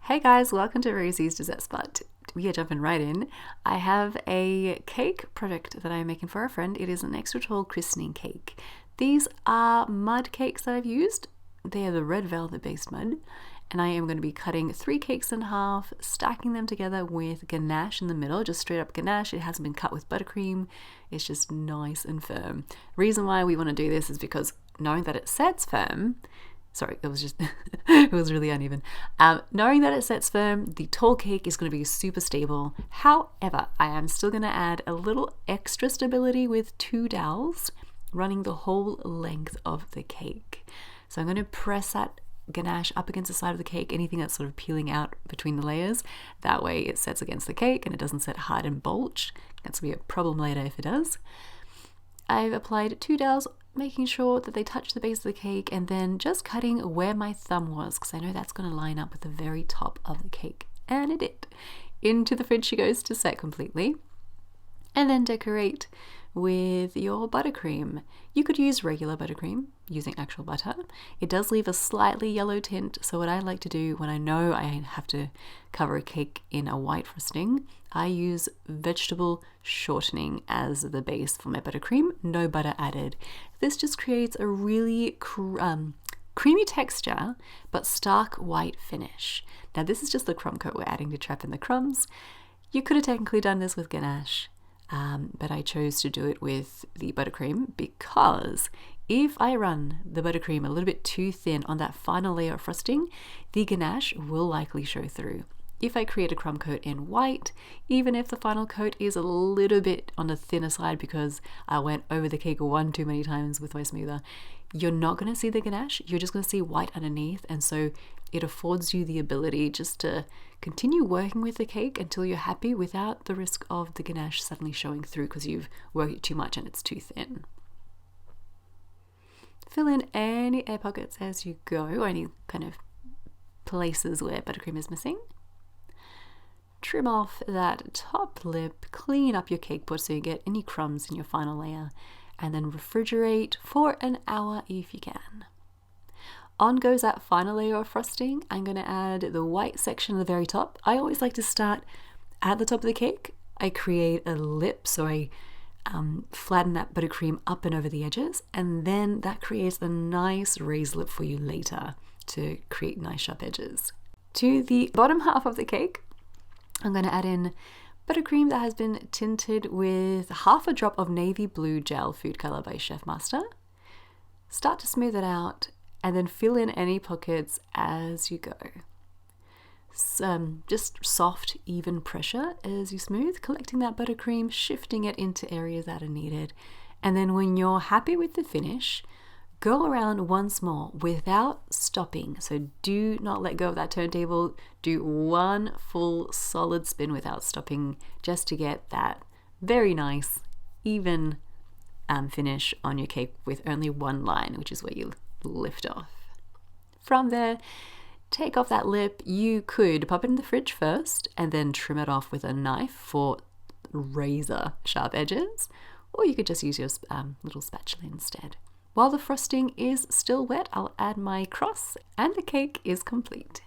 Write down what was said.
Hey guys, welcome to Rosie's Dessert Spot. We are jumping right in. I have a cake project that I'm making for a friend. It is an extra tall christening cake. These are mud cakes that I've used. They are the red velvet based mud. And I am going to be cutting 3 cakes in half, stacking them together with ganache in the middle, just straight up ganache. It hasn't been cut with buttercream. It's just nice and firm. Reason why we want to do this is because knowing that it sets firm, sorry, it was just, it was really uneven. Knowing that it sets firm, the tall cake is going to be super stable. However, I am still going to add a little extra stability with 2 dowels running the whole length of the cake. So I'm going to press that ganache up against the side of the cake, anything that's sort of peeling out between the layers. That way it sets against the cake and it doesn't set hard and bulge. That's going to be a problem later if it does. I've applied 2 dowels, making sure that they touch the base of the cake, and then just cutting where my thumb was because I know that's going to line up with the very top of the cake. And it did. Into the fridge she goes to set completely. And then decorate with your buttercream. You could use regular buttercream using actual butter. It does leave a slightly yellow tint, so what I like to do when I know I have to cover a cake in a white frosting, I use vegetable shortening as the base for my buttercream, no butter added. This just creates a really creamy texture but stark white finish. Now this is just the crumb coat we're adding to trap in the crumbs. You could have technically done this with ganache, but I chose to do it with the buttercream because if I run the buttercream a little bit too thin on that final layer of frosting, the ganache will likely show through. If I create a crumb coat in white, even if the final coat is a little bit on the thinner side because I went over the cake one too many times with my smoother, you're not going to see the ganache, you're just going to see white underneath, and so it affords you the ability just to continue working with the cake until you're happy without the risk of the ganache suddenly showing through because you've worked it too much and it's too thin. Fill in any air pockets as you go, or any kind of places where buttercream is missing. Trim off that top lip, clean up your cake board so you get any crumbs in your final layer, and then refrigerate for an hour if you can. On goes that final layer of frosting. I'm going to add the white section at the very top. I always like to start at the top of the cake. I create a lip, so I flatten that buttercream up and over the edges, and then that creates a nice raised lip for you later to create nice sharp edges. To the bottom half of the cake, I'm going to add in buttercream that has been tinted with half a drop of navy blue gel food color by Chef Master. Start to smooth it out and then fill in any pockets as you go. Just soft, even pressure as you smooth, collecting that buttercream, shifting it into areas that are needed. And then when you're happy with the finish, go around once more without stopping. So do not let go of that turntable. Do one full solid spin without stopping, just to get that very nice, even finish on your cake with only one line, which is where you lift off. From there, take off that lip. You could pop it in the fridge first and then trim it off with a knife for razor sharp edges, or you could just use your little spatula instead. While the frosting is still wet, I'll add my cross and the cake is complete.